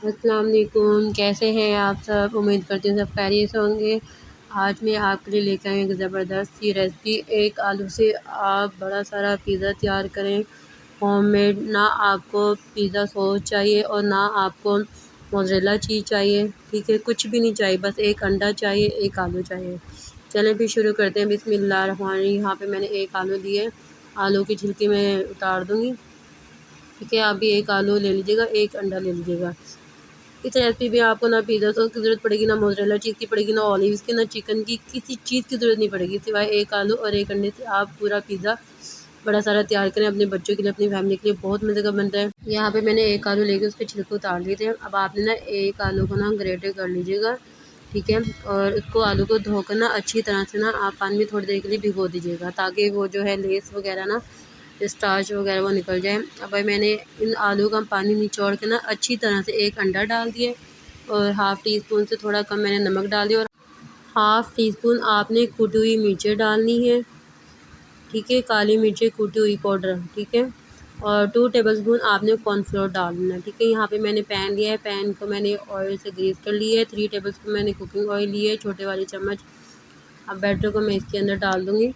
अस्सलाम वालेकुम, कैसे हैं आप सब। उम्मीद करती हूँ सब खैरियत से होंगे। आज मैं आपके लिए लेकर आई एक ज़बरदस्त सी रेसिपी। एक आलू से आप बड़ा सारा पिज़्ज़ा तैयार करें होममेड। ना आपको पिज़्ज़ा सॉस चाहिए और ना आपको मोज़रेला चीज़ चाहिए, ठीक है, कुछ भी नहीं चाहिए, बस एक अंडा चाहिए, एक आलू चाहिए। चलें फिर शुरू करते हैं। बिस्मिल्लाहिर्रहमानिर्रहीम। यहाँ पे मैंने एक आलू लिए, आलू की छिलकी मैं उतार दूँगी, ठीक है। आप भी एक आलू ले लीजिएगा, एक अंडा ले लीजिएगा। इस रेसिपी में आपको ना पिज़्ज़ा सॉस की ज़रूरत पड़ेगी, ना मोज़रेला चीज़ की पड़ेगी, ना ऑलिव्स की, ना चिकन की, किसी चीज़ की ज़रूरत नहीं पड़ेगी सिवाय एक आलू और एक अंडे से। आप पूरा पिज़्ज़ा बड़ा सारा तैयार करें अपने बच्चों के लिए, अपनी फैमिली के लिए, बहुत मज़े का बनता है। यहाँ पे मैंने एक आलू लेके उसके छिलके उतार लिए थे। अब आपने ना एक आलू को ना ग्रेट कर लीजिएगा, ठीक है। और उसको आलू को धोकर ना अच्छी तरह से ना आप पानी में थोड़ी देर के लिए भिगो दीजिएगा, ताकि वो जो है लेस वगैरह ना, स्टार्च वगैरह वो निकल जाए। अब भाई मैंने इन आलू का पानी निचोड़ के ना अच्छी तरह से एक अंडा डाल दिया और हाफ़ टी स्पून से थोड़ा कम मैंने नमक डाल दिया और हाफ़ टी स्पून आपने कुटी हुई मिर्चें डालनी है, ठीक है, काली मिर्चें कुटी हुई पाउडर, ठीक है। और 2 टेबलस्पून आपने कॉर्नफ्लोर डालना है, ठीक है। यहाँ पे मैंने पैन लिया है, पैन को मैंने ऑयल से ग्रीस कर लिया है। 3 टेबलस्पून मैंने कुकिंग ऑयल लिया है, छोटे वाली चम्मच। अब बैटर को मैं इसके अंदर डाल दूँगी।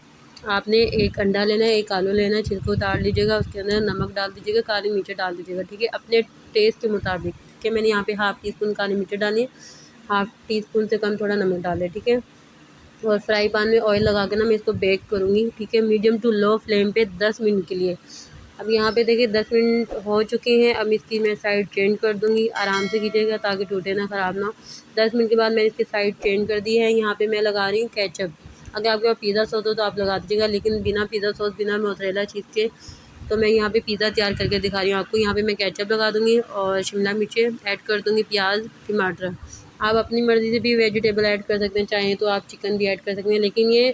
आपने एक अंडा लेना है, एक आलू लेना है, छिलका उतार लीजिएगा, उसके अंदर नमक डाल दीजिएगा, काली मिर्च डाल दीजिएगा, ठीक है, अपने टेस्ट के मुताबिक, ठीक है। मैंने यहाँ पे हाफ़ टी स्पून काली मिर्च डाली है, हाफ़ टी स्पून से कम थोड़ा नमक डाल है, ठीक है। और फ्राई पैन में ऑयल लगा के ना मैं इसको बेक करूँगी, ठीक है, मीडियम टू लो फ्लेम पे 10 मिनट के लिए। अब यहाँ पे देखिए 10 मिनट हो चुके हैं। अब इसकी मैं साइड चेंज कर दूँगी, आराम से कीजिएगा ताकि टूटे ना, ख़राब ना हो। 10 मिनट के बाद मैंने इसकी साइड चेंज कर दी है। यहाँ पे मैं लगा रही हूँ केचप। अगर आपके पास पिज़्ज़ा सॉस हो तो आप लगा दीजिएगा, लेकिन बिना पिज़्ज़ा सॉस, बिना मोज़रेला चीज़ के तो मैं यहाँ पे पिज़्ज़ा तैयार करके दिखा रही हूँ आपको। यहाँ पे मैं केचप लगा दूँगी और शिमला मिर्चें ऐड कर दूँगी, प्याज, टमाटर। आप अपनी मर्ज़ी से भी वेजिटेबल ऐड कर सकते हैं, चाहें तो आप चिकन भी ऐड कर सकते हैं, लेकिन ये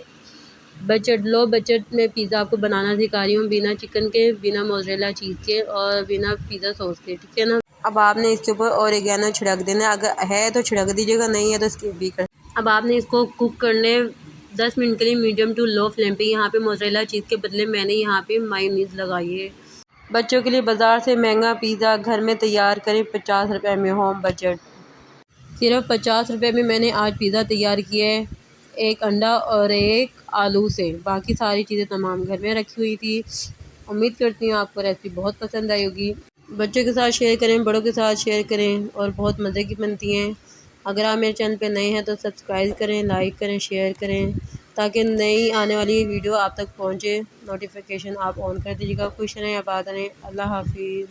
लो बजट में पिज़्ज़ा आपको बनाना सिखा रही हूँ, बिना चिकन के, बिना मोज़रेला चीज़ के और बिना पिज़्ज़ा सॉस के, ठीक है ना। अब आपने इसके ऊपर ओरिगैनो छिड़क देना है, अगर है तो छिड़क दीजिएगा, नहीं है तो स्किप भी कर। अब आपने इसको कुक करने 10 मिनट के लिए मीडियम टू लो फ्लेम पे। यहाँ पे मोज़रेला चीज़ के बदले मैंने यहाँ पे मायोनीज़ लगाई है। बच्चों के लिए बाज़ार से महंगा पिज़्ज़ा घर में तैयार करें 50 रुपये में, होम बजट। सिर्फ 50 रुपये में मैंने आज पिज़्ज़ा तैयार किया है, एक अंडा और एक आलू से। बाकी सारी चीज़ें तमाम घर में रखी हुई थी। उम्मीद करती हूँ आपको रेसिपी बहुत पसंद आई होगी। बच्चों के साथ शेयर करें, बड़ों के साथ शेयर करें, और बहुत मज़े की बनती हैं। अगर आप मेरे चैनल पे नए हैं तो सब्सक्राइब करें, लाइक करें, शेयर करें, ताकि नई आने वाली वीडियो आप तक पहुँचे। नोटिफिकेशन आप ऑन कर दीजिएगा। खुश रहें, आबाद रहें। अल्लाह हाफिज़।